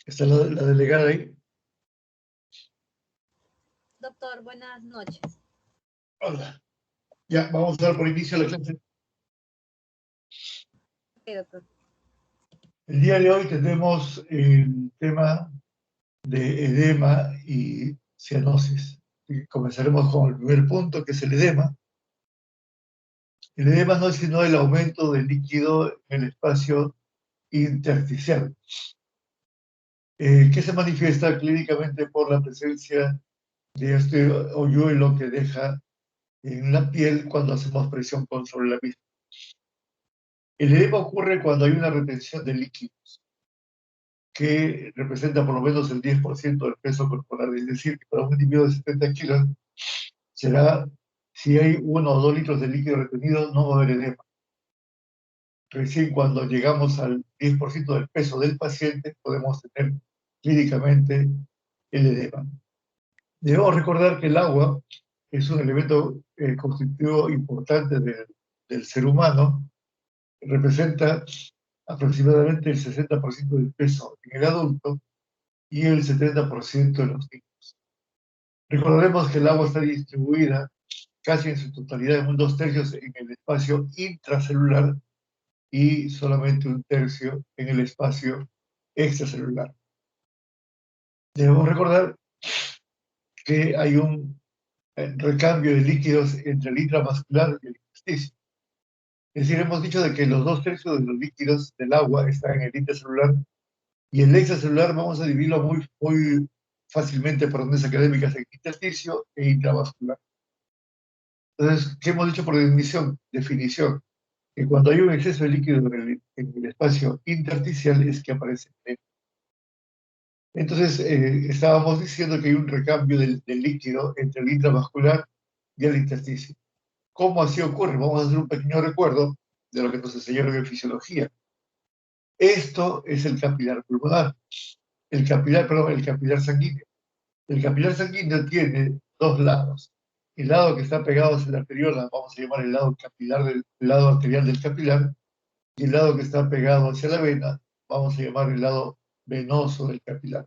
Está la delegada ahí. Doctor, buenas noches. Hola. Ya, vamos a dar por inicio la clase. Sí, doctor. El día de hoy tenemos el tema de edema y cianosis. Y comenzaremos con el primer punto, que es el edema. El edema no es sino el aumento del líquido en el espacio intersticial, que se manifiesta clínicamente por la presencia de este hoyuelo que deja en la piel cuando hacemos presión sobre la misma. El edema ocurre cuando hay una retención de líquidos, que representa por lo menos el 10% del peso corporal. Es decir, que para un individuo de 70 kilos será, si hay 1 o 2 litros de líquido retenido, no va a haber edema. Recién cuando llegamos al 10% del peso del paciente, podemos tener clínicamente el edema. Debemos recordar que el agua es un elemento constitutivo importante del ser humano. Representa aproximadamente el 60% del peso en el adulto y el 70% en los niños. Recordemos que el agua está distribuida casi en su totalidad, en un 2/3 en el espacio intracelular y solamente 1/3 en el espacio extracelular. Debemos recordar que hay un recambio de líquidos entre el intravascular y el intersticio. Es decir, hemos dicho de que los 2/3 de los líquidos del agua están en el intracelular y el extracelular vamos a dividirlo muy fácilmente por razones académicas en intersticio e intravascular. Entonces, ¿qué hemos dicho por definición? Que cuando hay un exceso de líquido en el espacio intersticial es que aparece edema. Entonces, estábamos diciendo que hay un recambio del líquido entre el intravascular y el intersticio. ¿Cómo así ocurre? Vamos a hacer un pequeño recuerdo de lo que nos enseñaron en fisiología. Esto es el capilar pulmonar, el capilar sanguíneo. El capilar sanguíneo tiene 2 lados. El lado que está pegado hacia la arteriola, vamos a llamar el lado capilar el lado arterial del capilar, y el lado que está pegado hacia la vena, vamos a llamar el lado venoso del capilar.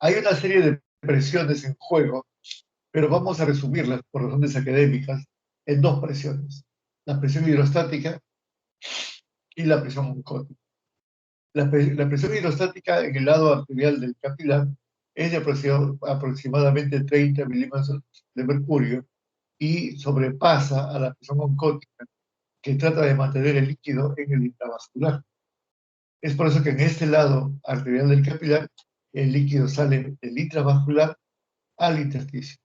Hay una serie de presiones en juego, pero vamos a resumirlas por razones académicas en 2 presiones: la presión hidrostática y la presión oncótica. La presión hidrostática en el lado arterial del capilar es de aproximadamente 30 milímetros de mercurio y sobrepasa a la presión oncótica, que trata de mantener el líquido en el intravascular. Es por eso que en este lado arterial del capilar el líquido sale del intravascular al intersticio.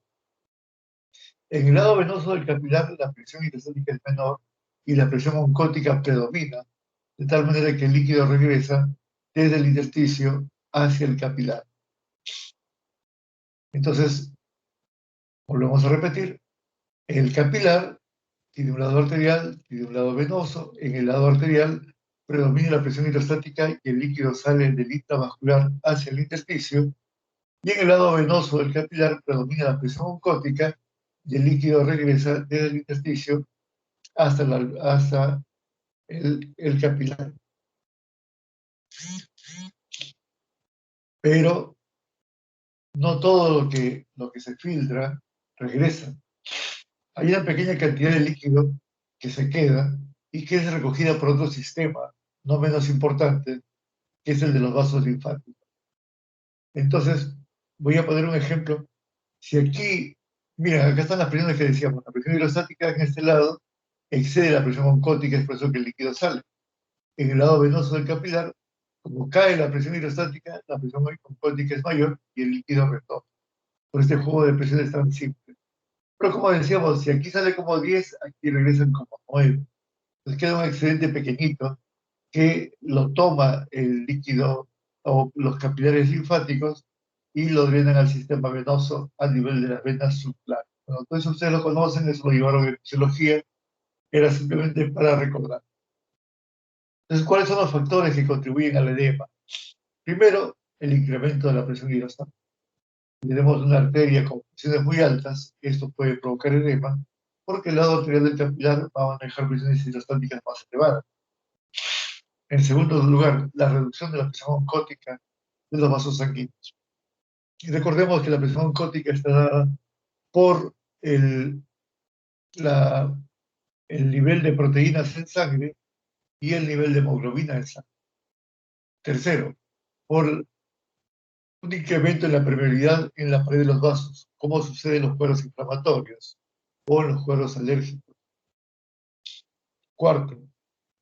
En el lado venoso del capilar la presión hidrostática es menor y la presión oncótica predomina, de tal manera que el líquido regresa desde el intersticio hacia el capilar. Entonces, volvemos a repetir, el capilar tiene un lado arterial, tiene un lado venoso. En el lado arterial predomina la presión hidrostática y el líquido sale del intravascular hacia el intersticio. Y en el lado venoso del capilar predomina la presión oncótica y el líquido regresa desde el intersticio hasta el capilar. Pero no todo lo que se filtra regresa. Hay una pequeña cantidad de líquido que se queda y que es recogida por otro sistema, no menos importante, que es el de los vasos linfáticos. Entonces, voy a poner un ejemplo. Si aquí, mira, acá están las presiones que decíamos. La presión hidrostática en este lado excede la presión oncótica, es por eso que el líquido sale. En el lado venoso del capilar, como cae la presión hidrostática, la presión oncótica es mayor y el líquido retorna. Por este juego de presiones tan simple. Pero como decíamos, si aquí sale como 10, aquí regresan como 9. Entonces queda un excedente pequeñito que lo toma el líquido o los capilares linfáticos y lo drenan al sistema venoso a nivel de las venas subclavianas. Bueno, todo eso ustedes lo conocen, eso lo llevaron en fisiología, era simplemente para recordar. Entonces, ¿cuáles son los factores que contribuyen al edema? Primero, el incremento de la presión hidrostática. Si tenemos una arteria con presiones muy altas, esto puede provocar edema, porque el lado arterial del capilar va a manejar presiones hidrostáticas más elevadas. En segundo lugar, la reducción de la presión oncótica de los vasos sanguíneos. Y recordemos que la presión oncótica está dada por el nivel de proteínas en sangre y el nivel de hemoglobina en sangre. Tercero, por un incremento en la permeabilidad en la pared de los vasos, como sucede en los cuadros inflamatorios o en los cuadros alérgicos. Cuarto,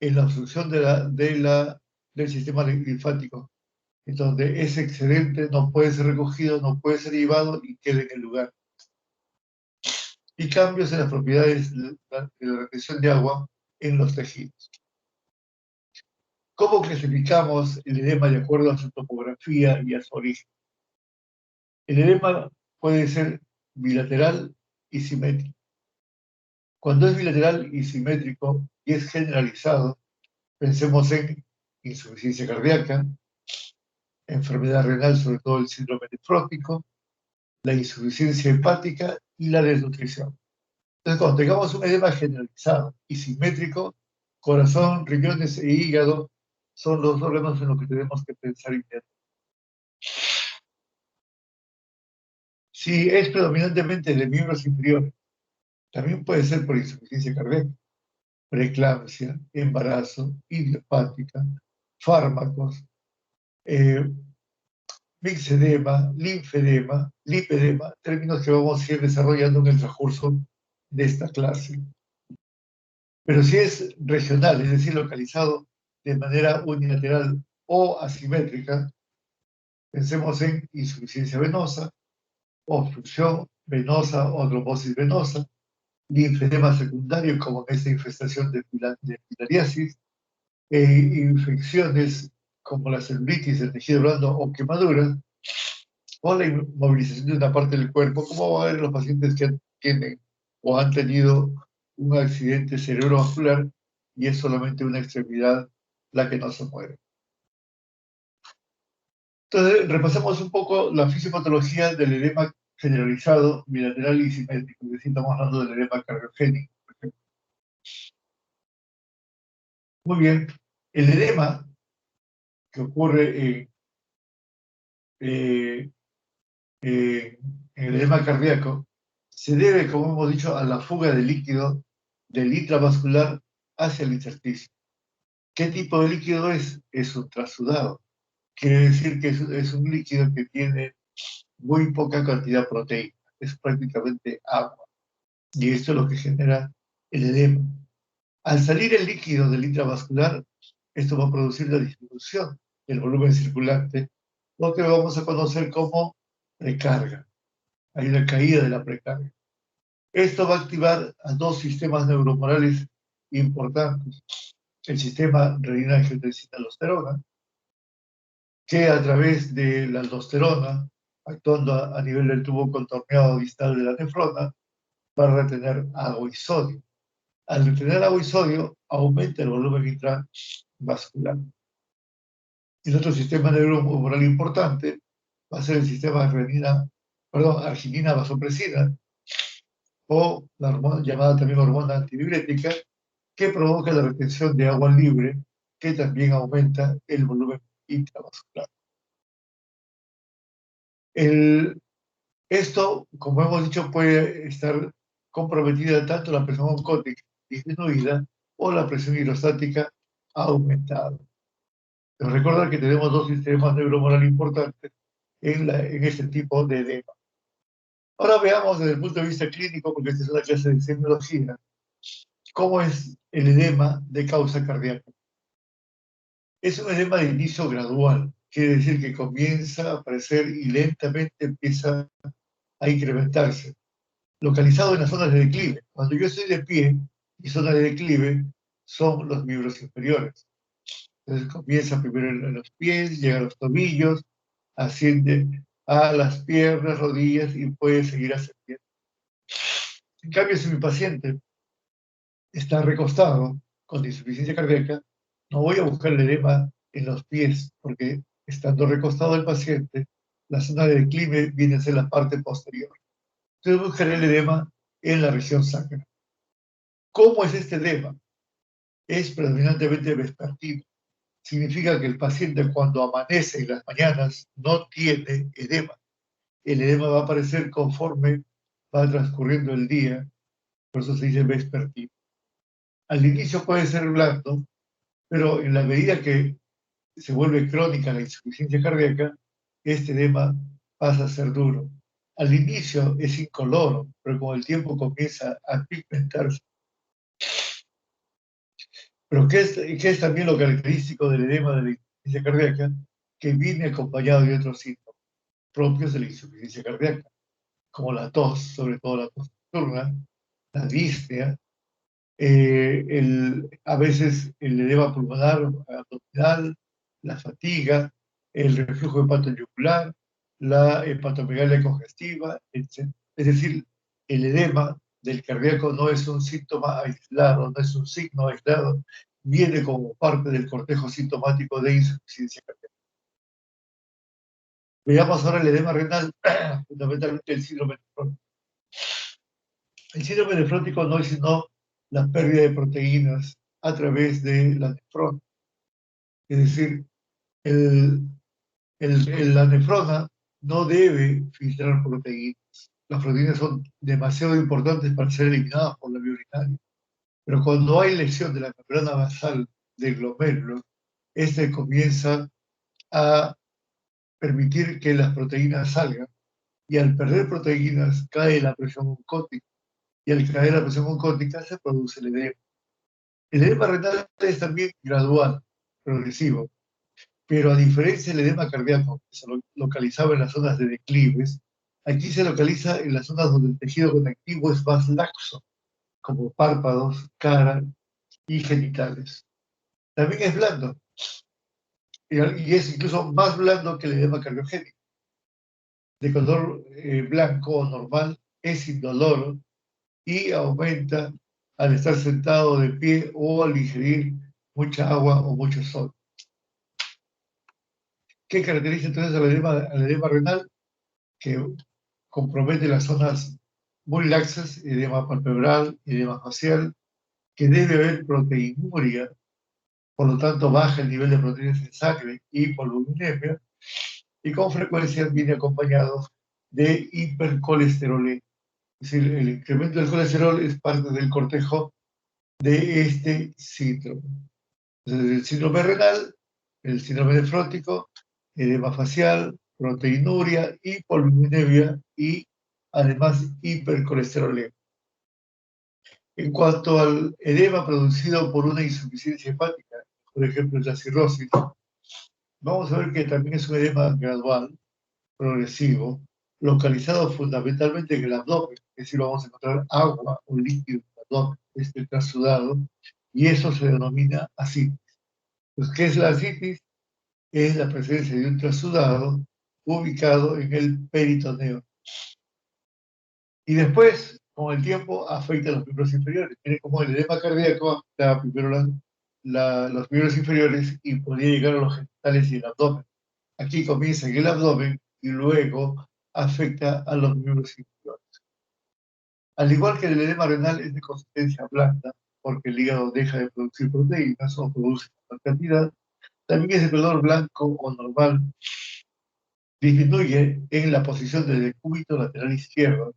en la obstrucción del sistema linfático, en donde ese excedente no puede ser recogido, no puede ser llevado y queda en el lugar. Y cambios en las propiedades de la retención de agua en los tejidos. ¿Cómo clasificamos el edema de acuerdo a su topografía y a su origen? El edema puede ser bilateral y simétrico. Cuando es bilateral y simétrico y es generalizado, pensemos en insuficiencia cardíaca, enfermedad renal, sobre todo el síndrome nefrótico, la insuficiencia hepática y la desnutrición. Entonces, cuando tengamos un edema generalizado y simétrico, corazón, riñones e hígado son los órganos en los que tenemos que pensar inmediatamente. Si es predominantemente de miembros inferiores, también puede ser por insuficiencia cardíaca, preeclampsia, embarazo, idiopática, fármacos, mixedema, linfedema, lipedema, términos que vamos a ir desarrollando en el transcurso de esta clase. Pero si es regional, es decir, localizado de manera unilateral o asimétrica, pensemos en insuficiencia venosa, obstrucción venosa o trombosis venosa, linfedema secundario como en esta infestación de filariasis, infecciones como la celulitis del tejido blando o quemaduras, o la inmovilización de una parte del cuerpo, como va a ver los pacientes que tienen o han tenido un accidente cerebrovascular y es solamente una extremidad la que no se mueve. Entonces, repasemos un poco la fisiopatología del edema generalizado, bilateral y simétrico, es decir, estamos hablando del edema cardiogénico, por ejemplo. Muy bien, el edema que ocurre en el edema cardíaco se debe, como hemos dicho, a la fuga de líquido del intravascular hacia el intersticio. ¿Qué tipo de líquido es? Es un transudado. Quiere decir que es un líquido que tiene muy poca cantidad proteica, es prácticamente agua. Y esto es lo que genera el edema. Al salir el líquido del intravascular, esto va a producir la disminución del volumen circulante, lo que vamos a conocer como precarga. Hay una caída de la precarga. Esto va a activar a dos sistemas neuromorales importantes. El sistema renina-angiotensina-aldosterona, que a través de la aldosterona, actuando a nivel del tubo contorneado distal de la nefrona, va a retener agua y sodio. Al retener agua y sodio, aumenta el volumen intravascular. Y el otro sistema neuromoral importante va a ser el sistema arginina-vasopresina, o la hormona, llamada también hormona antidiurética, que provoca la retención de agua libre, que también aumenta el volumen intravascular. Esto, como hemos dicho, puede estar comprometida tanto la presión oncótica disminuida o la presión hidrostática aumentada. Pero recuerda que tenemos dos sistemas neuromorales importantes en este tipo de edema. Ahora veamos desde el punto de vista clínico, porque esta es una clase de semiología, cómo es el edema de causa cardíaca. Es un edema de inicio gradual, quiere decir que comienza a aparecer y lentamente empieza a incrementarse, localizado en las zonas de declive. Cuando yo estoy de pie, mi zona de declive son los miembros inferiores. Entonces comienza primero en los pies, llega a los tobillos, asciende a las piernas, rodillas y puede seguir ascendiendo. En cambio, si mi paciente está recostado con insuficiencia cardíaca, no voy a buscar el edema en los pies, porque estando recostado el paciente, la zona de declive viene a ser la parte posterior. Entonces buscaré el edema en la región sacra. ¿Cómo es este edema? Es predominantemente vespertino. significa que el paciente cuando amanece en las mañanas no tiene edema. El edema va a aparecer conforme va transcurriendo el día, por eso se dice vespertino. Al inicio puede ser blando, pero en la medida que se vuelve crónica la insuficiencia cardíaca, este edema pasa a ser duro. Al inicio es incoloro, pero con el tiempo comienza a pigmentarse. Pero ¿qué es también lo característico del edema de la insuficiencia cardíaca? Que viene acompañado de otros síntomas propios de la insuficiencia cardíaca, como la tos, sobre todo la tos nocturna, la disnea, a veces el edema pulmonar abdominal, la fatiga, el reflujo hepatoyugular, la hepatomegalia congestiva, etc. Es decir, el edema del cardíaco no es un síntoma aislado, no es un signo aislado, viene como parte del cortejo sintomático de insuficiencia cardíaca. Veamos ahora el edema renal, fundamentalmente el síndrome nefrótico. El síndrome nefrótico no es sino la pérdida de proteínas a través de la nefrona. Es decir, la nefrona no debe filtrar proteínas. Las proteínas son demasiado importantes para ser eliminadas por la vía urinaria. Pero cuando hay lesión de la membrana basal del glomérulo, este comienza a permitir que las proteínas salgan y al perder proteínas cae la presión oncótica y al caer la presión oncótica se produce el edema. El edema renal es también gradual, progresivo, pero a diferencia del edema cardíaco, que se localizaba en las zonas de declives, aquí se localiza en las zonas donde el tejido conectivo es más laxo, como párpados, cara y genitales. También es blando, y es incluso más blando que el edema cardiogénico. De color blanco o normal, es indoloro y aumenta al estar sentado de pie o al ingerir mucha agua o mucho sol. ¿Qué caracteriza entonces al edema renal? Que compromete las zonas muy laxas, edema palpebral, edema facial, que debe haber proteinuria, por lo tanto baja el nivel de proteínas en sangre y polvorinemia, y con frecuencia viene acompañado de hipercolesterolemia. Es decir, el incremento del colesterol es parte del cortejo de este síndrome. Entonces, el síndrome renal, el síndrome nefrótico, edema facial, proteinuria, hipolinemia y además hipercolesterolemia. En cuanto al edema producido por una insuficiencia hepática, por ejemplo la cirrosis, vamos a ver que también es un edema gradual, progresivo, localizado fundamentalmente en el abdomen, es decir, vamos a encontrar agua o líquido en el abdomen, este está sudado, y eso se denomina asitis. Pues, ¿qué es la asitis? Es la presencia de un trasudado ubicado en el peritoneo. Y después, con el tiempo, afecta a los miembros inferiores. Tiene como el edema cardíaco afecta primero los miembros inferiores y podría llegar a los genitales y el abdomen. Aquí comienza en el abdomen y luego afecta a los miembros inferiores. Al igual que el edema renal es de consistencia blanda, porque el hígado deja de producir proteínas o produce en cantidad, también es de color blanco o normal, disminuye en la posición del decúbito lateral izquierdo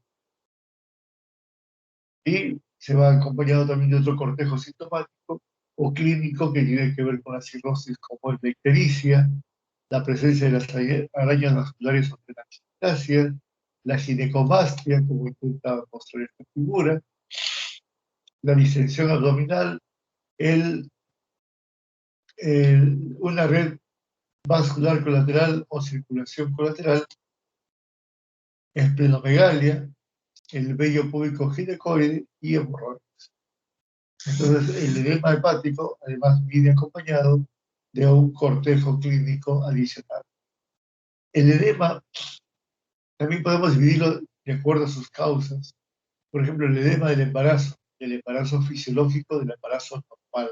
y se va acompañado también de otro cortejo sintomático o clínico que tiene que ver con la cirrosis, como la ictericia, la presencia de las arañas vasculares o telangiectasias, la ginecomastia, como intenta mostrar esta figura, la distensión abdominal, una red vascular colateral o circulación colateral, esplenomegalia, el vello púbico ginecoide y hemorroides. Entonces, el edema hepático además viene acompañado de un cortejo clínico adicional. El edema también podemos dividirlo de acuerdo a sus causas. Por ejemplo, el edema del embarazo fisiológico, del embarazo normal.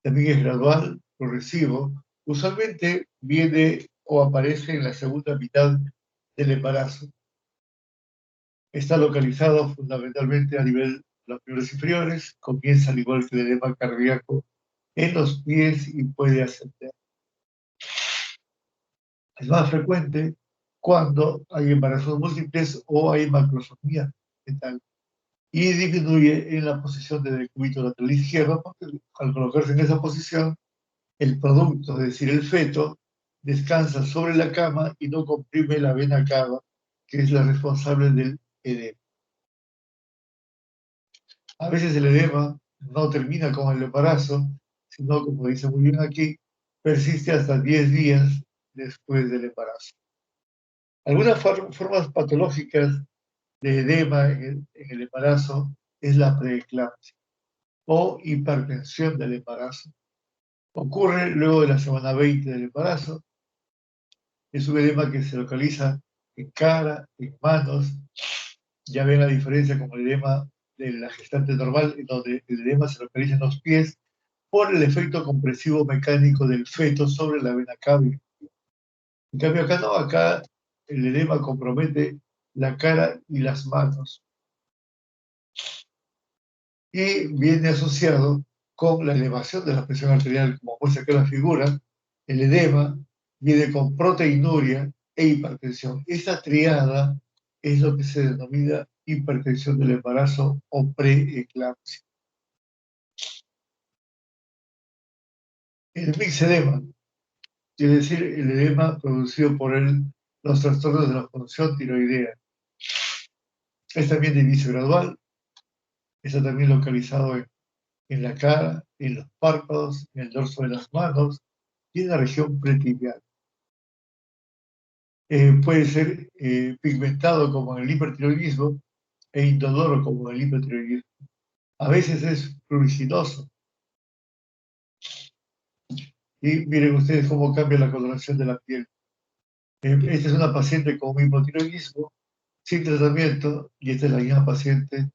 También es gradual, progresivo. Usualmente viene o aparece en la segunda mitad del embarazo. Está localizado fundamentalmente a nivel de los miembros inferiores, comienza al igual que el edema cardíaco en los pies y puede ascender. Es más frecuente cuando hay embarazos múltiples o hay macrosomía fetal y disminuye en la posición del decúbito lateral izquierdo, porque al colocarse en esa posición, el producto, es decir, el feto, descansa sobre la cama y no comprime la vena cava, que es la responsable del edema. A veces el edema no termina con el embarazo, sino, como dice muy bien aquí, persiste hasta 10 días después del embarazo. Algunas formas patológicas de edema en el embarazo es la preeclampsia o hipertensión del embarazo. Ocurre luego de la semana 20 del embarazo. Es un edema que se localiza en cara, en manos. Ya ven la diferencia con el edema de la gestante normal, en donde el edema se localiza en los pies por el efecto compresivo mecánico del feto sobre la vena cava. En cambio acá no, acá el edema compromete la cara y las manos. Y viene asociado con la elevación de la presión arterial, como muestra acá la figura. El edema viene con proteinuria e hipertensión. Esta triada es lo que se denomina hipertensión del embarazo o preeclampsia. El mixedema, es decir, el edema producido por los trastornos de la función tiroidea. Es también de inicio gradual, está también localizado en la cara, en los párpados, en el dorso de las manos y en la región pretibial. Puede ser pigmentado como en el hipertiroidismo e indoloro como en el hipertiroidismo. A veces es pruriginoso. Y miren ustedes cómo cambia la coloración de la piel. Esta es una paciente con hipotiroidismo sin tratamiento y esta es la misma paciente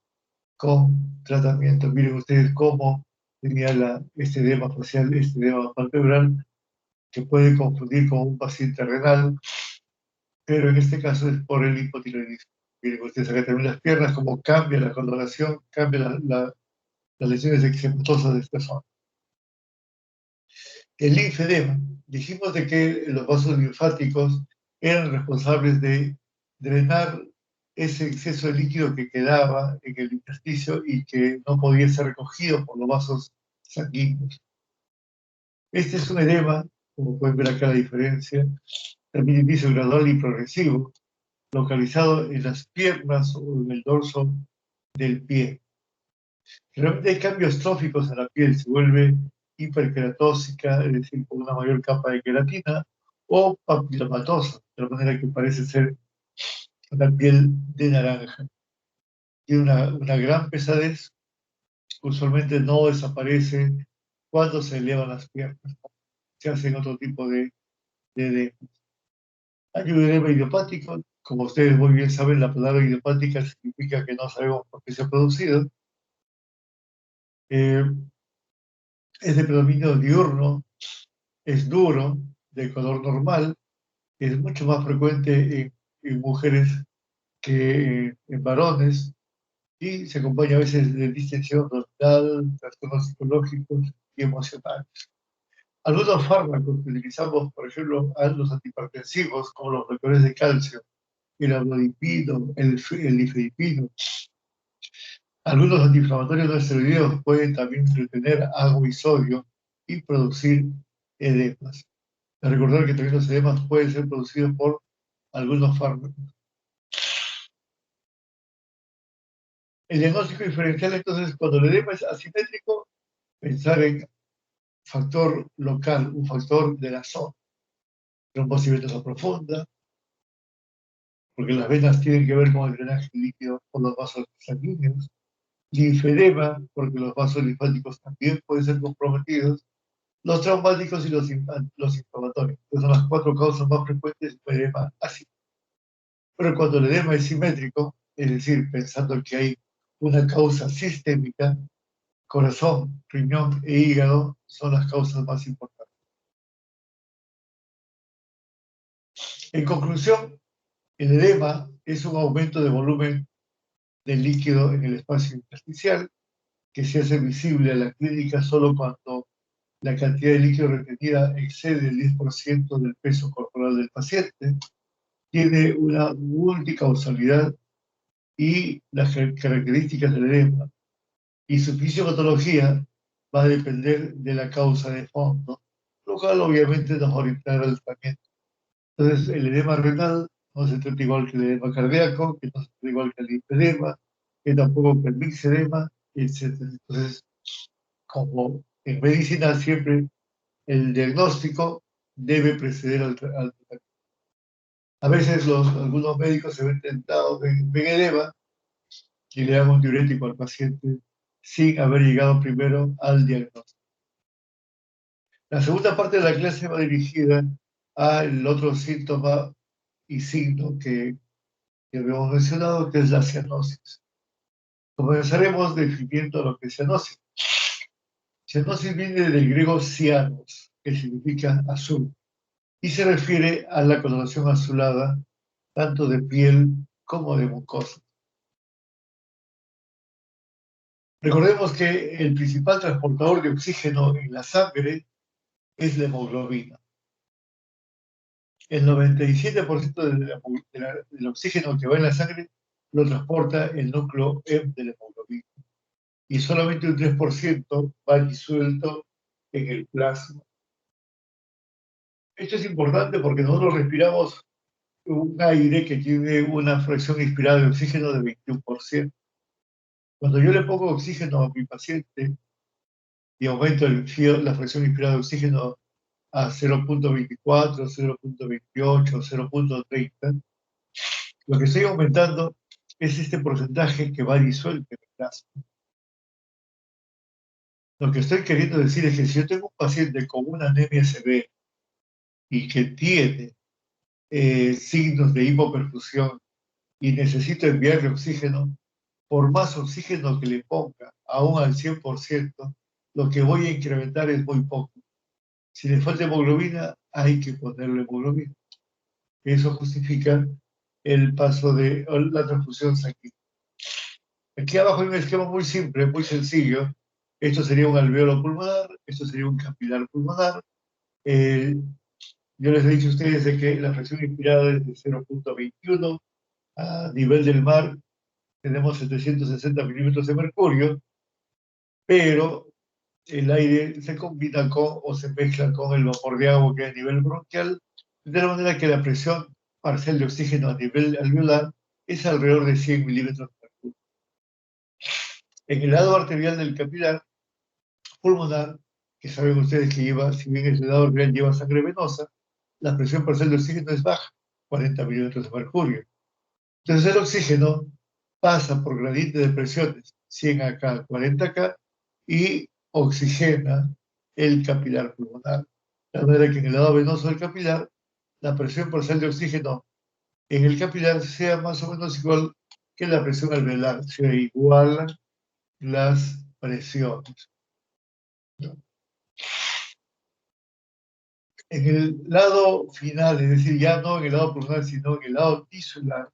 con tratamiento. Miren ustedes cómo tenía este edema facial, este edema palpebral, que puede confundir con un paciente renal, pero en este caso es por el hipotiroidismo. Miren ustedes acá también las piernas, cómo cambia la coloración, cambia las lesiones eczematosas de esta zona. El linfedema, dijimos de que los vasos linfáticos eran responsables de drenar ese exceso de líquido que quedaba en el intersticio y que no podía ser recogido por los vasos sanguíneos. Este es un edema, como pueden ver acá la diferencia, también inicio gradual y progresivo, localizado en las piernas o en el dorso del pie. Realmente hay cambios tróficos en la piel, se vuelve hiperqueratósica, es decir, con una mayor capa de queratina, o papilomatosa, de la manera que parece ser una piel de naranja. Tiene una gran pesadez, usualmente no desaparece cuando se elevan las piernas, se hacen otro tipo de edema. Hay un edema idiopático, como ustedes muy bien saben, la palabra idiopática significa que no sabemos por qué se ha producido. Es de predominio diurno, es duro, de color normal, es mucho más frecuente en mujeres que en varones y se acompaña a veces de distensión total, trastornos psicológicos y emocionales. Algunos fármacos que utilizamos, por ejemplo, los antihipertensivos, como los bloqueadores de calcio, el amlodipino, el difedipino, algunos antiinflamatorios no esteroideos pueden también retener agua y sodio y producir edemas. Recordar que también los edemas pueden ser producidos por algunos fármacos. El diagnóstico diferencial, entonces, cuando el edema es asimétrico, pensar en factor local, un factor de la zona, trombosis venosa profunda, porque las venas tienen que ver con el drenaje líquido por los vasos sanguíneos, linfedema, porque los vasos linfáticos también pueden ser comprometidos, los traumáticos y los inflamatorios, que son las cuatro causas más frecuentes de edema asimétrico. Pero cuando el edema es simétrico, es decir, pensando que hay una causa sistémica, corazón, riñón e hígado son las causas más importantes. En conclusión, el edema es un aumento de volumen del líquido en el espacio intersticial que se hace visible a la clínica solo cuando la cantidad de líquido retenida excede el 10% del peso corporal pero del paciente tiene una multicausalidad y las características del edema y su fisiopatología va a depender de la causa de fondo, lo cual obviamente nos orientará al tratamiento. Entonces, el edema renal no se trata igual que el edema cardíaco, que no se trata igual que el linfedema, que tampoco que el mixedema, etc. Entonces, como en medicina siempre el diagnóstico debe preceder al tratamiento. A veces algunos médicos se ven tentados, ven edema y le dan un diurético al paciente sin haber llegado primero al diagnóstico. La segunda parte de la clase va dirigida al otro síntoma y signo que habíamos mencionado, que es la cianosis. Comenzaremos definiendo lo que es cianosis. Cianosis viene del griego cianos, que significa azul, y se refiere a la coloración azulada tanto de piel como de mucosa. Recordemos que el principal transportador de oxígeno en la sangre es la hemoglobina. El 97% del oxígeno que va en la sangre lo transporta el núcleo M de la hemoglobina. Y solamente un 3% va disuelto en el plasma. Esto es importante porque nosotros respiramos un aire que tiene una fracción inspirada de oxígeno de 21%. Cuando yo le pongo oxígeno a mi paciente y aumento la fracción inspirada de oxígeno a 0.24, 0.28, 0.30, lo que estoy aumentando es este porcentaje que va disuelto en el plasma. Lo que estoy queriendo decir es que si yo tengo un paciente con una anemia severa y que tiene signos de hipoperfusión y necesito enviarle oxígeno, por más oxígeno que le ponga, aún al 100%, lo que voy a incrementar es muy poco. Si le falta hemoglobina, hay que ponerle hemoglobina. Eso justifica el paso de la transfusión sanguínea. Aquí abajo hay un esquema muy simple, muy sencillo. Esto sería un alveolo pulmonar, esto sería un capilar pulmonar. Yo les he dicho a ustedes de que la fracción inspirada es de 0.21, a nivel del mar tenemos 760 milímetros de mercurio, pero el aire se combina con o se mezcla con el vapor de agua que es a nivel bronquial, de la manera que la presión parcial de oxígeno a nivel alveolar es alrededor de 100 milímetros de mercurio. En el lado arterial del capilar pulmonar, que saben ustedes que lleva, si bien el lado arterial lleva sangre venosa, la presión parcial de oxígeno es baja, 40 milímetros de mercurio. Entonces el oxígeno pasa por gradiente de presiones 100 acá, 40 acá, y oxigena el capilar pulmonar. De manera que en el lado venoso del capilar, la presión parcial de oxígeno en el capilar sea más o menos igual que la presión alveolar, se igualan las presiones. En el lado final, es decir, ya no en el lado pulmonar, sino en el lado tisular,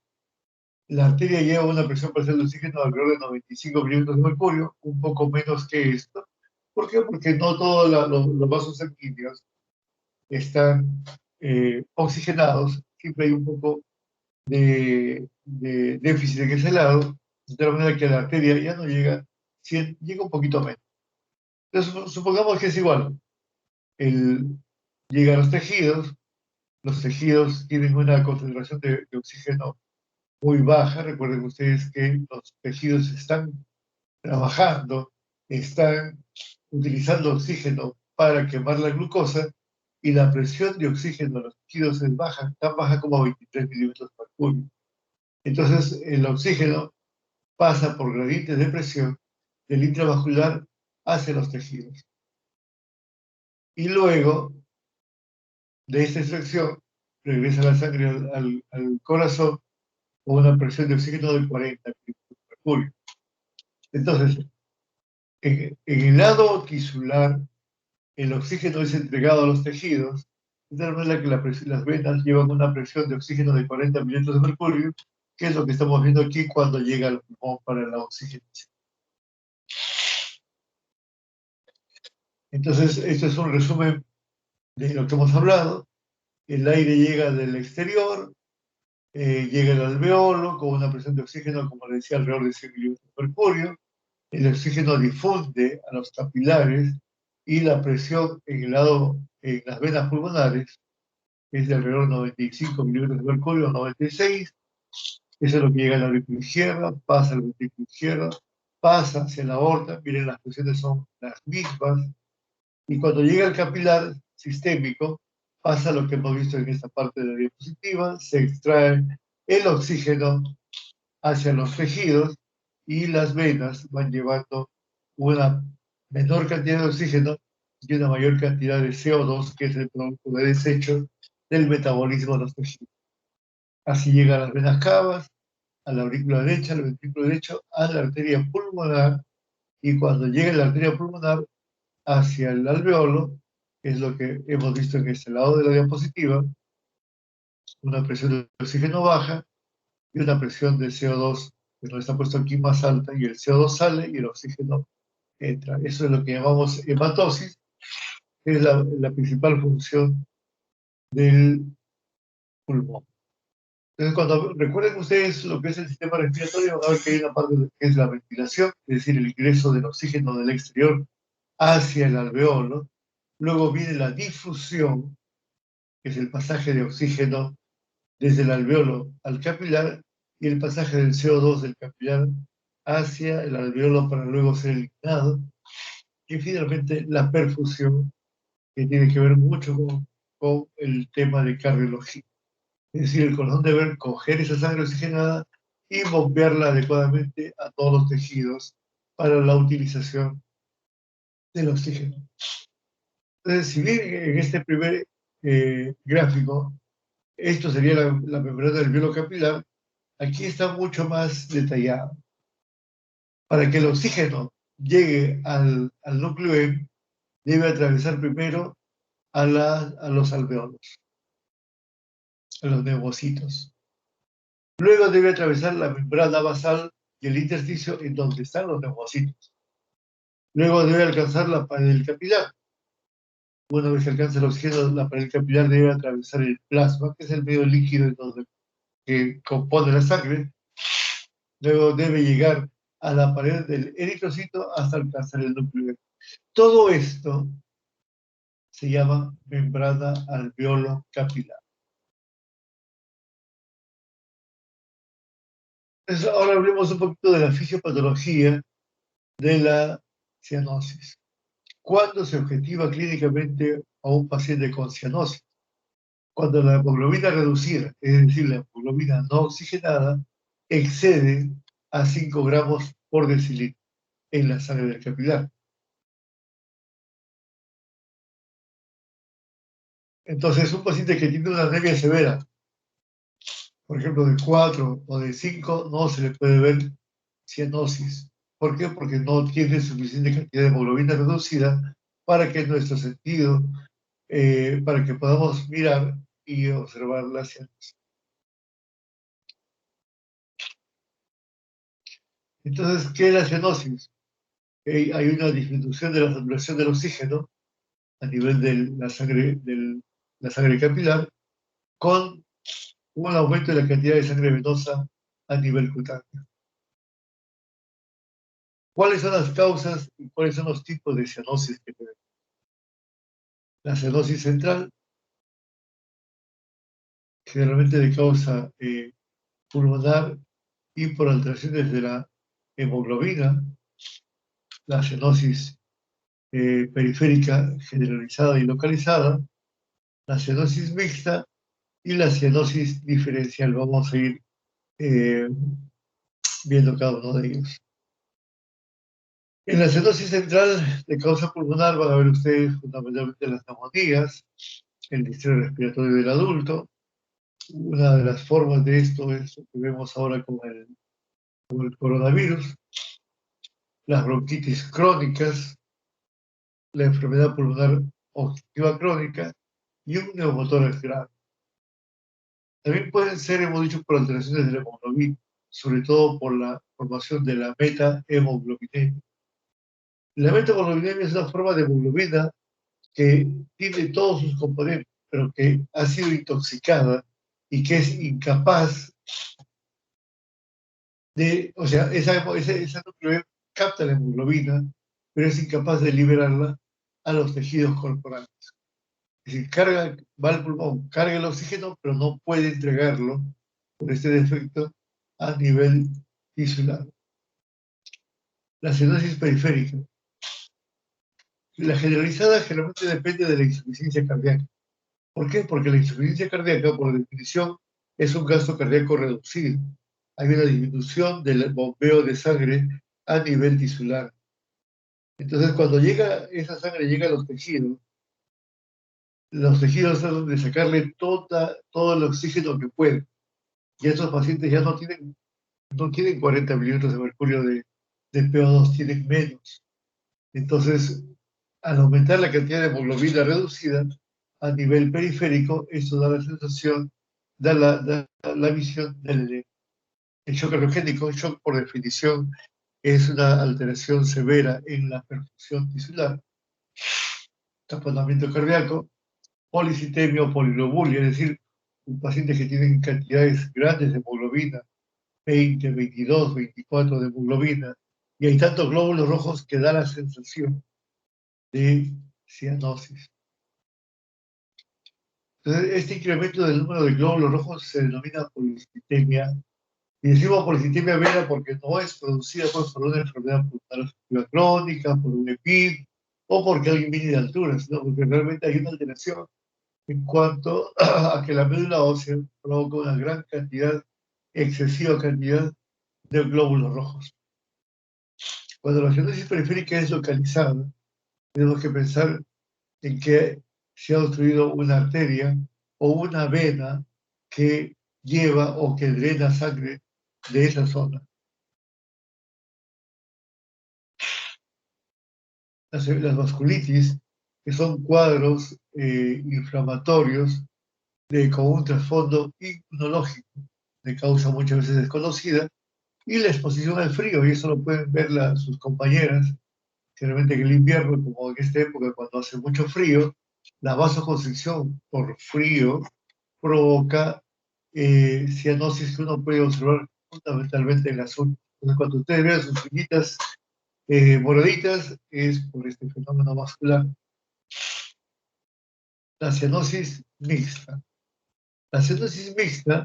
la arteria lleva una presión parcial de oxígeno alrededor de 95 milímetros de mercurio, un poco menos que esto. ¿Por qué? Porque no todos los vasos sanguíneos están oxigenados, siempre hay un poco de déficit en ese lado, de tal manera que la arteria ya no llega, llega un poquito menos. Entonces, supongamos que es igual. Llega a los tejidos tienen una concentración de oxígeno muy baja. Recuerden ustedes que los tejidos están trabajando, están utilizando oxígeno para quemar la glucosa y la presión de oxígeno en los tejidos es baja, tan baja como 23 milímetros por mercurio. Entonces el oxígeno pasa por gradientes de presión del intravascular hacia los tejidos. Y luego de esta extracción regresa la sangre al corazón con una presión de oxígeno de 40 milímetros por mercurio. Entonces, en el lado tisular, el oxígeno es entregado a los tejidos, de tal manera que las venas llevan una presión de oxígeno de 40 milímetros de mercurio, que es lo que estamos viendo aquí cuando llega al pulmón para la oxigenación. Entonces, esto es un resumen de lo que hemos hablado, el aire llega del exterior, llega al alveolo con una presión de oxígeno, como le decía, alrededor de 100 milímetros de mercurio. El oxígeno difunde a los capilares y la presión en el lado, en las venas pulmonares, es de alrededor de 95 milímetros de mercurio, 96. Eso es lo que llega a la aurícula izquierda, pasa al ventrículo izquierdo, pasa hacia la aorta. Miren, las presiones son las mismas. Y cuando llega al capilar sistémico, pasa lo que hemos visto en esta parte de la diapositiva, se extrae el oxígeno hacia los tejidos y las venas van llevando una menor cantidad de oxígeno y una mayor cantidad de CO2, que es el producto de desecho del metabolismo de los tejidos. Así llega a las venas cavas, a la aurícula derecha, al ventrículo derecho, a la arteria pulmonar, y cuando llega la arteria pulmonar hacia el alveolo, que es lo que hemos visto en este lado de la diapositiva, una presión de oxígeno baja y una presión de CO2, que no está puesto aquí, más alta, y el CO2 sale y el oxígeno entra. Eso es lo que llamamos hematosis, que es la principal función del pulmón. Entonces, cuando recuerden ustedes lo que es el sistema respiratorio, van a ver que hay una parte que es la ventilación, es decir, el ingreso del oxígeno del exterior hacia el alveolo. Luego viene la difusión, que es el pasaje de oxígeno desde el alveolo al capilar, y el pasaje del CO2 del capilar hacia el alveolo para luego ser eliminado. Y finalmente la perfusión, que tiene que ver mucho con el tema de cardiología. Es decir, el corazón debe coger esa sangre oxigenada y bombearla adecuadamente a todos los tejidos para la utilización del oxígeno. Entonces, si bien en este primer gráfico, esto sería la membrana del alveolo capilar, aquí está mucho más detallado. Para que el oxígeno llegue al núcleo M, debe atravesar primero a los alveolos, a los neumocitos. Luego debe atravesar la membrana basal y el intersticio en donde están los neumocitos. Luego debe alcanzar la pared capilar. Una vez que alcanza el oxígeno, la pared capilar debe atravesar el plasma, que es el medio líquido que compone la sangre. Luego debe llegar a la pared del eritrocito hasta alcanzar el núcleo. Todo esto se llama membrana alveolo capilar. Entonces, ahora hablemos un poquito de la fisiopatología de la cianosis. ¿Cuándo se objetiva clínicamente a un paciente con cianosis? Cuando la hemoglobina reducida, es decir, la hemoglobina no oxigenada, excede a 5 gramos por decilitro en la sangre del capilar. Entonces, un paciente que tiene una anemia severa, por ejemplo, de 4 o de 5, no se le puede ver cianosis. ¿Por qué? Porque no tiene suficiente cantidad de hemoglobina reducida para que nuestro sentido, para que podamos mirar y observar la cianosis. Entonces, ¿qué es la cianosis? Hay una disminución de la saturación del oxígeno a nivel de la sangre capilar, con un aumento de la cantidad de sangre venosa a nivel cutáneo. ¿Cuáles son las causas y cuáles son los tipos de cianosis que tenemos? La cianosis central, generalmente de causa pulmonar y por alteraciones de la hemoglobina. La cianosis periférica generalizada y localizada, la cianosis mixta y la cianosis diferencial. Vamos a ir viendo cada uno de ellos. En la cianosis central de causa pulmonar van a ver ustedes fundamentalmente las neumonías, el distrés respiratorio del adulto. Una de las formas de esto es lo que vemos ahora con el coronavirus, las bronquitis crónicas, la enfermedad pulmonar obstructiva crónica y un neumotórax grave. También pueden ser, hemos dicho, por alteraciones de la hemoglobina, sobre todo por la formación de la meta-hemoglobinemia. La meta-hemoglobinemia es una forma de hemoglobina que tiene todos sus componentes, pero que ha sido intoxicada y que es incapaz de, o sea, esa núcleo capta la hemoglobina, pero es incapaz de liberarla a los tejidos corporales. Es decir, va al pulmón, carga el oxígeno, pero no puede entregarlo por este defecto a nivel tisular. La cianosis periférica. La generalizada generalmente depende de la insuficiencia cardíaca. ¿Por qué? Porque la insuficiencia cardíaca, por definición, es un gasto cardíaco reducido. Hay una disminución del bombeo de sangre a nivel tisular. Entonces, cuando esa sangre llega a los tejidos tratan de sacarle todo el oxígeno que pueden. Y estos pacientes ya no tienen 40 milímetros de mercurio de PO2, tienen menos. Entonces, al aumentar la cantidad de hemoglobina reducida a nivel periférico, esto da la sensación, da la visión del edema. El shock cardiogénico, el shock por definición, es una alteración severa en la perfusión tisular, taponamiento cardíaco, policitemia o polileubulia, es decir, un paciente que tiene cantidades grandes de hemoglobina, 20, 22, 24 de hemoglobina, y hay tantos glóbulos rojos que da la sensación de cianosis. Entonces, este incremento del número de glóbulos rojos se denomina policitemia. Y decimos policitemia vera porque no es producida por una enfermedad pulmonar obstructiva crónica, por un EPID, o porque alguien viene de altura, sino porque realmente hay una alteración en cuanto a que la médula ósea provoca una gran cantidad, excesiva cantidad de glóbulos rojos. Cuando la cianosis periférica es localizada, tenemos que pensar en que se ha obstruido una arteria o una vena que lleva o que drena sangre de esa zona. Las vasculitis, que son cuadros inflamatorios con un trasfondo inmunológico de causa muchas veces desconocida, y la exposición al frío, y eso lo pueden ver sus compañeras, generalmente en el invierno, como en esta época cuando hace mucho frío, la vasoconstricción por frío provoca cianosis que uno puede observar fundamentalmente en las uñas. Entonces, cuando ustedes vean sus uñitas moraditas, es por este fenómeno vascular. La cianosis mixta. La cianosis mixta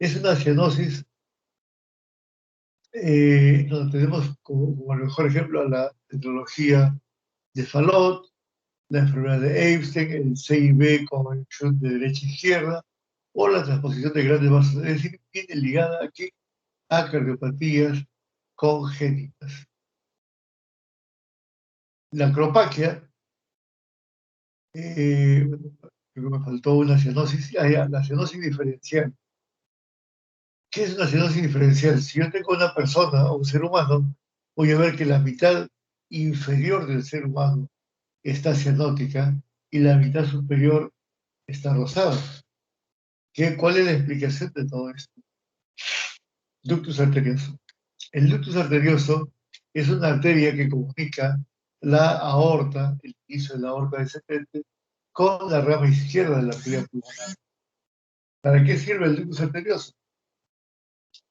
es una cianosis donde tenemos como el mejor ejemplo a la etiología de Fallot, la enfermedad de Epstein, el CIB con el shunt de derecha a izquierda, o la transposición de grandes vasos, es decir, viene ligada aquí a cardiopatías congénitas. La acropaquia, bueno, creo que me faltó una cianosis, la cianosis diferencial. ¿Qué es una cianosis diferencial? Si yo tengo una persona o un ser humano, voy a ver que la mitad inferior del ser humano está cianótica y la mitad superior está rosada. ¿Cuál es la explicación de todo esto? Ductus arterioso. El ductus arterioso es una arteria que comunica la aorta, el inicio de la aorta descendente, con la rama izquierda de la arteria pulmonar. ¿Para qué sirve el ductus arterioso?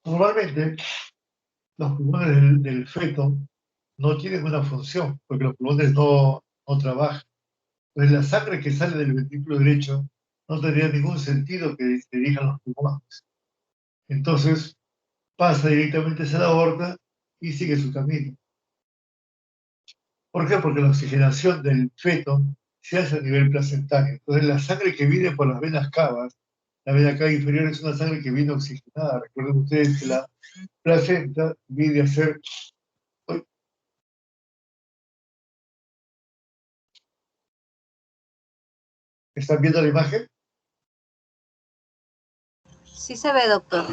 Normalmente, los pulmones del feto no tienen una función, porque los pulmones no trabajan. Entonces, la sangre que sale del ventrículo derecho no tendría ningún sentido que se dirijan los pulmones. Entonces, pasa directamente hacia la aorta y sigue su camino. ¿Por qué? Porque la oxigenación del feto se hace a nivel placentario. Entonces, la sangre que viene por las venas cavas, la vena cava inferior es una sangre que viene oxigenada. Recuerden ustedes que la placenta viene a ser... ¿Están viendo la imagen? Sí se ve, doctor.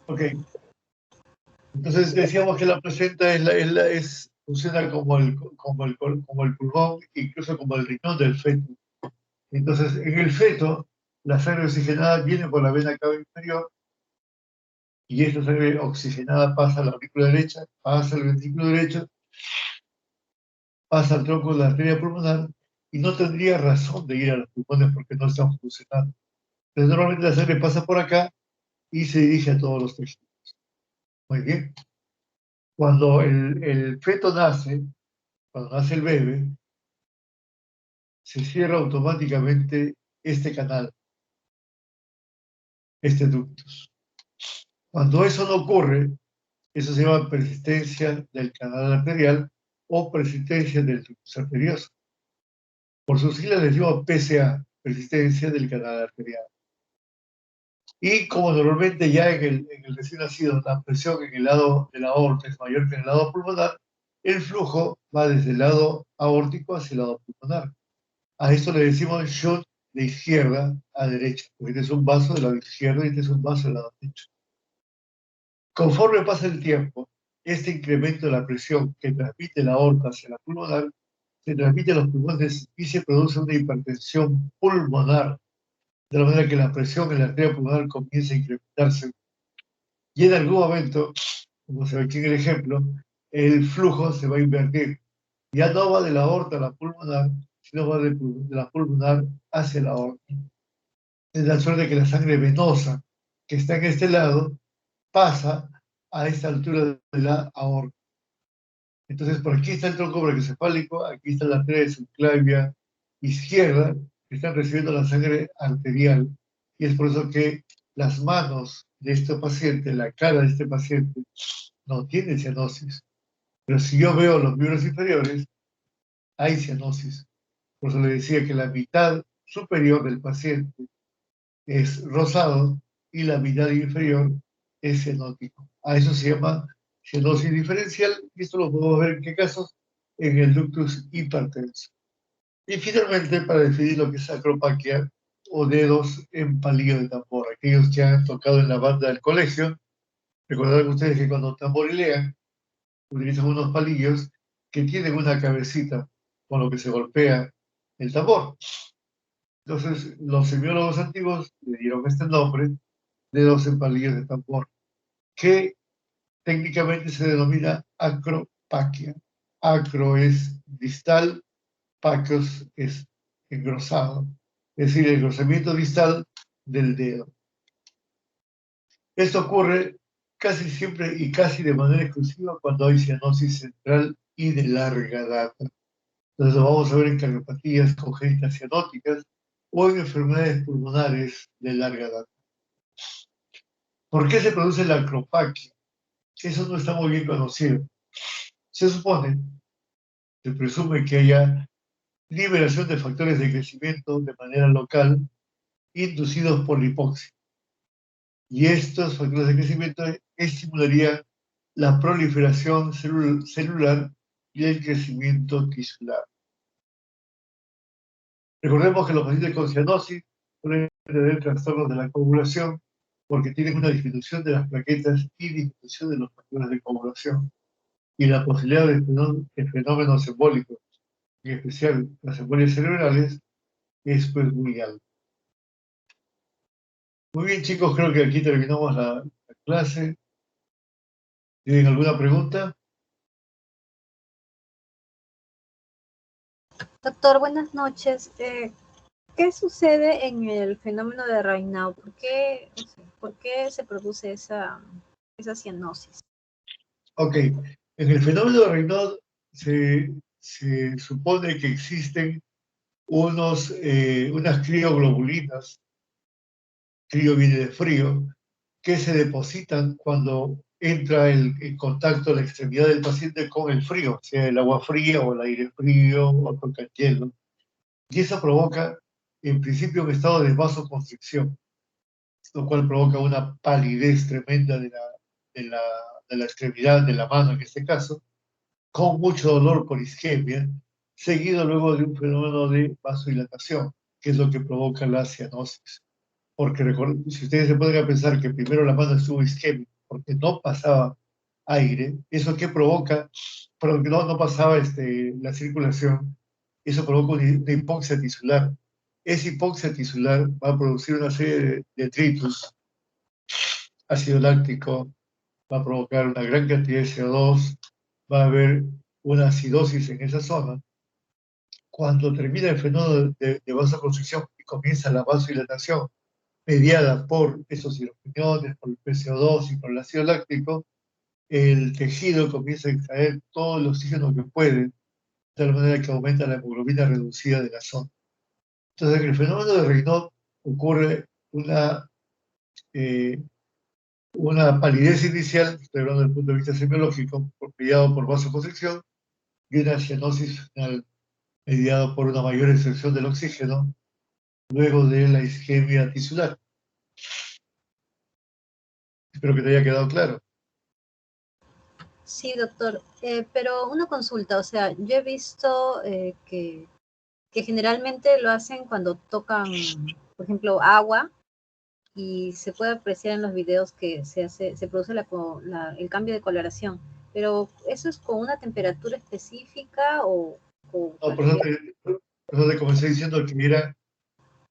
Ok. Entonces decíamos que la placenta funciona como el pulmón, incluso como el riñón del feto. Entonces, en el feto, la sangre oxigenada viene por la vena cava inferior y esta sangre oxigenada pasa a la aurícula derecha, pasa al ventrículo derecho, pasa al tronco de la arteria pulmonar y no tendría razón de ir a los pulmones porque no están funcionando. Entonces normalmente la sangre pasa por acá y se dirige a todos los tejidos. Muy bien. Cuando el feto nace, cuando nace el bebé, se cierra automáticamente este canal, este ductus. Cuando eso no ocurre, eso se llama persistencia del canal arterial o persistencia del ductus arterioso. Por sus siglas les digo PCA, persistencia del canal arterial. Y como normalmente ya en el recién nacido la presión en el lado de la aorta es mayor que en el lado pulmonar, el flujo va desde el lado aórtico hacia el lado pulmonar. A esto le decimos shunt de izquierda a derecha, porque este es un vaso del lado izquierdo y este es un vaso del lado derecho. Conforme pasa el tiempo, este incremento de la presión que transmite la aorta hacia la pulmonar se transmite a los pulmones y se produce una hipertensión pulmonar, de la manera que la presión en la arteria pulmonar comienza a incrementarse. Y en algún momento, como se ve aquí en el ejemplo, el flujo se va a invertir. Ya no va de la aorta a la pulmonar, sino va de la pulmonar hacia la aorta. Es la suerte que la sangre venosa que está en este lado pasa a esta altura de la aorta. Entonces, por aquí está el tronco brachiocefálico, aquí está la arteria subclavia izquierda, que están recibiendo la sangre arterial. Y es por eso que las manos de este paciente, la cara de este paciente, no tiene cianosis. Pero si yo veo los miembros inferiores, hay cianosis. Por eso le decía que la mitad superior del paciente es rosado y la mitad inferior es cianótico. A eso se llama cianosis diferencial y esto lo podemos ver en qué casos, en el ductus hipertenso. Y finalmente, para definir lo que es acropaquia o dedos en palillo de tambor, aquellos que han tocado en la banda del colegio, recordarán ustedes que cuando tamborilean utilizan unos palillos que tienen una cabecita con lo que se golpea el tambor. Entonces, los semiólogos antiguos le dieron este nombre, dedos en palillos de tambor, que técnicamente se denomina acropaquia. Acro es distal, paquios es engrosado, es decir, el engrosamiento distal del dedo. Esto ocurre casi siempre y casi de manera exclusiva cuando hay cianosis central y de larga data. Entonces lo vamos a ver en cardiopatías congénitas cianóticas o en enfermedades pulmonares de larga data. ¿Por qué se produce la acropaquia? Eso no está muy bien conocido. Se supone, se presume que haya liberación de factores de crecimiento de manera local inducidos por la hipoxia. Y estos factores de crecimiento estimularían la proliferación celular y el crecimiento tisular. Recordemos que los pacientes con cianosis pueden tener trastornos de la coagulación porque tienen una disminución de las plaquetas y disminución de los factores de coagulación. Y la posibilidad de fenómenos embólicos, en especial las embolias cerebrales, es pues muy alta. Muy bien, chicos, creo que aquí terminamos la clase. ¿Tienen alguna pregunta? Doctor, buenas noches. ¿Qué sucede en el fenómeno de Raynaud? ¿Por qué se produce esa cianosis? Ok, en el fenómeno de Raynaud se supone que existen unas crioglobulinas, crío viene de frío, que se depositan cuando entra en contacto la extremidad del paciente con el frío, sea el agua fría o el aire frío o toca el hielo. Y eso provoca, en principio, un estado de vasoconstricción, lo cual provoca una palidez tremenda de la extremidad, de la mano en este caso, con mucho dolor por isquemia, seguido luego de un fenómeno de vasodilatación, que es lo que provoca la cianosis. Porque si ustedes se pueden pensar que primero la mano estuvo isquémica porque no pasaba aire, eso que provoca, pero que no pasaba la circulación, eso provoca una hipoxia tisular. Esa hipoxia tisular va a producir una serie de detritus, ácido láctico, va a provocar una gran cantidad de CO2, va a haber una acidosis en esa zona, cuando termina el fenómeno de vasoconstricción y comienza la vasodilatación mediada por esos hidroquiniones, por el PCO2 y por el ácido láctico, el tejido comienza a extraer todo el oxígeno que puede, de tal manera que aumenta la hemoglobina reducida de la zona. Entonces, en el fenómeno de Raynaud ocurre eh, una palidez inicial, estoy hablando desde el punto de vista semiológico, mediado por vasoconstricción, y una cianosis final mediado por una mayor extracción del oxígeno, luego de la isquemia tisular. Espero que te haya quedado claro. Sí, doctor. Pero una consulta, o sea, yo he visto que generalmente lo hacen cuando tocan, por ejemplo, agua, y se puede apreciar en los videos que se produce el cambio de coloración. Pero ¿eso es con una temperatura específica o No, por eso cualquier? te comencé diciendo que era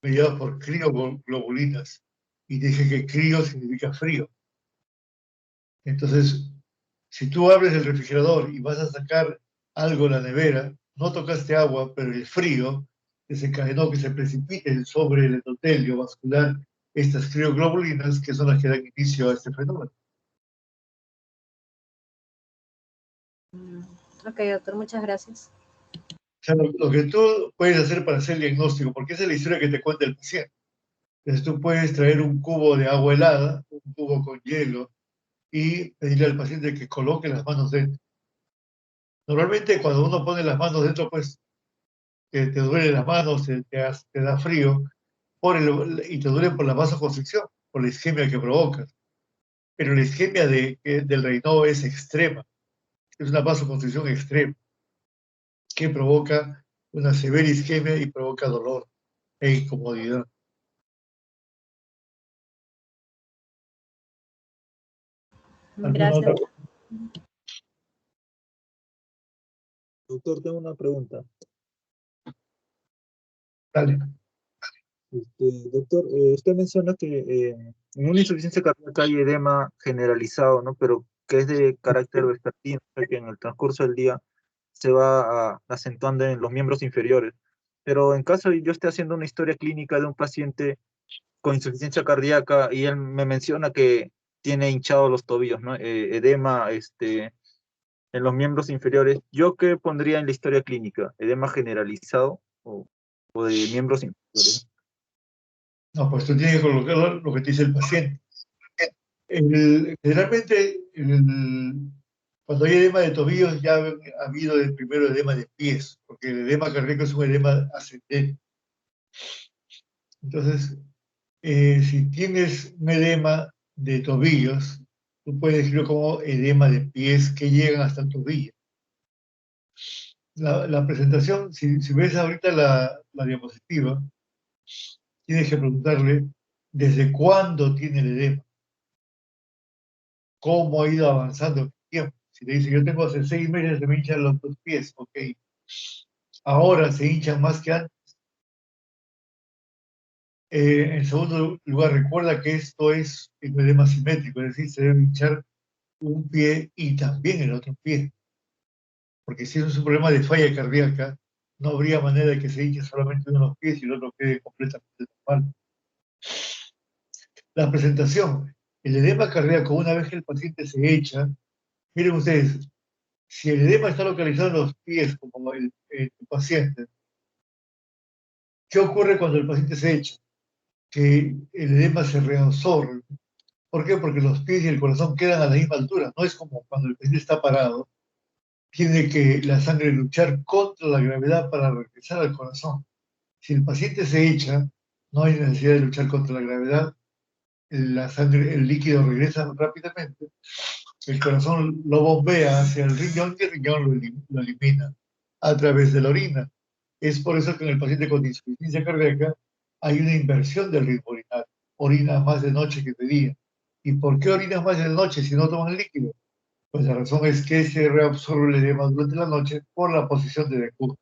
mediado por crioglobulinas. Y dije que crío significa frío. Entonces, si tú abres el refrigerador y vas a sacar algo de la nevera, no tocaste agua, pero el frío desencadenó que se precipiten sobre el endotelio vascular estas crioglobulinas, que son las que dan inicio a este fenómeno. Ok, doctor, muchas gracias. O sea, lo que tú puedes hacer para hacer el diagnóstico, porque esa es la historia que te cuenta el paciente. Entonces tú puedes traer un cubo de agua helada, un cubo con hielo, y pedirle al paciente que coloque las manos dentro. Normalmente cuando uno pone las manos dentro, pues te duelen las manos, te da frío, y te duelen por la vasoconstricción, por la isquemia que provocas. Pero la isquemia del Raynaud es extrema, es una vasoconstricción extrema, que provoca una severa isquemia y provoca dolor e incomodidad. ¿Alguna Gracias. otra? Doctor, tengo una pregunta. Dale. Doctor, usted menciona que en una insuficiencia cardíaca hay edema generalizado, ¿no? Pero que es de carácter vespertino, o sea que en el transcurso del día se va acentuando en los miembros inferiores. Pero en caso de yo esté haciendo una historia clínica de un paciente con insuficiencia cardíaca y él me menciona que tiene hinchados los tobillos, ¿no? Edema, en los miembros inferiores, ¿yo qué pondría en la historia clínica? ¿Edema generalizado o de miembros inferiores? No, pues tú tienes que colocar lo que te dice el paciente. Generalmente, cuando hay edema de tobillos, ya ha habido el primero edema de pies, porque el edema cardíaco es un edema ascendente. Entonces, si tienes un edema de tobillos, tú puedes decirlo como edema de pies que llegan hasta el tobillo. La presentación, si ves ahorita la diapositiva, tienes que preguntarle desde cuándo tiene el edema, cómo ha ido avanzando el tiempo. Si te dice, yo tengo hace 6 meses que me hinchan los dos pies, ok. Ahora se hinchan más que antes. En segundo lugar, recuerda que esto es un edema simétrico, es decir, se debe hinchar un pie y también el otro pie. Porque si eso es un problema de falla cardíaca, no habría manera de que se hinche solamente uno de los pies y el otro quede completamente normal. La presentación, el edema cardíaco, una vez que el paciente se echa, miren ustedes, si el edema está localizado en los pies, como el paciente, ¿qué ocurre cuando el paciente se echa? Que el edema se reabsorbe. ¿Por qué? Porque los pies y el corazón quedan a la misma altura. No es como cuando el paciente está parado, tiene que la sangre luchar contra la gravedad para regresar al corazón. Si el paciente se echa, no hay necesidad de luchar contra la gravedad, la sangre, el líquido regresa rápidamente, el corazón lo bombea hacia el riñón y el riñón lo elimina a través de la orina. Es por eso que en el paciente con insuficiencia cardíaca hay una inversión del ritmo urinario. Orina más de noche que de día. ¿Y por qué orinas más de noche si no toman líquido? Pues la razón es que se reabsorbe el edema durante la noche por la posición de Descourt.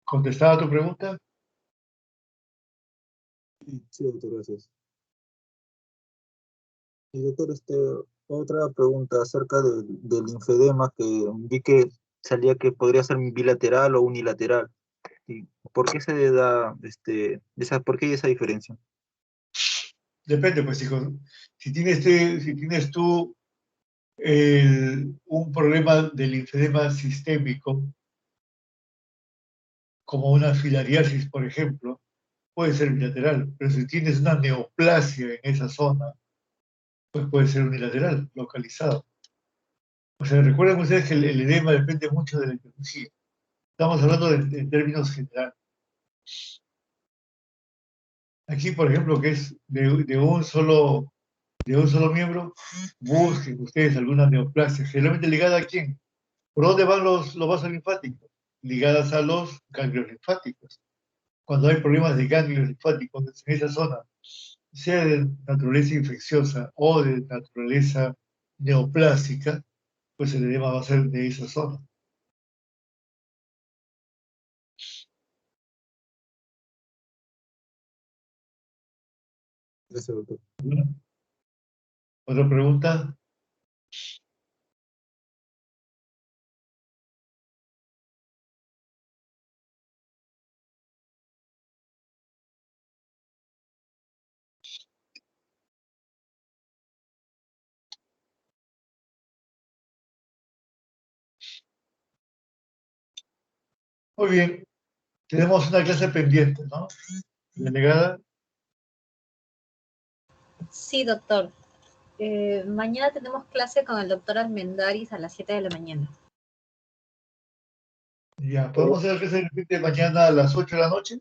¿Contestada tu pregunta? Sí, doctor, gracias. Y doctor, otra pregunta acerca del linfedema que vi que salía que podría ser bilateral o unilateral. ¿Y por qué se da por qué hay esa diferencia? Depende, pues, hijo. Si tienes tú un problema del linfedema sistémico, como una filariasis, por ejemplo, puede ser bilateral, pero si tienes una neoplasia en esa zona, pues puede ser unilateral, localizado. O sea, recuerden ustedes que el edema depende mucho de la etiología. Estamos hablando en términos generales. Aquí, por ejemplo, que es de un solo miembro, busquen ustedes alguna neoplasia, generalmente ligada a quién. ¿Por dónde van los vasos linfáticos? Ligadas a los ganglios linfáticos. Cuando hay problemas de ganglios linfáticos en esa zona, sea de naturaleza infecciosa o de naturaleza neoplásica, pues el edema va a ser de esa zona. Gracias, doctor. ¿Otra pregunta? Muy bien. Tenemos una clase pendiente, ¿no? Delegada. Sí, doctor. Mañana tenemos clase con el doctor Almendaris a las 7 de la mañana. Ya, ¿podemos hacer la clase de repente mañana a las 8 de la noche?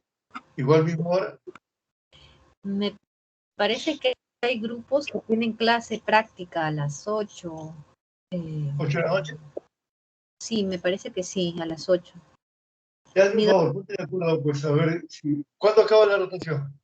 Igual mismo hora. Me parece que hay grupos que tienen clase práctica a las 8. 8 de la noche. Sí, me parece que sí, a las 8. Ya, por favor, ponte de acuerdo, pues a ver si. ¿Cuándo acaba la rotación?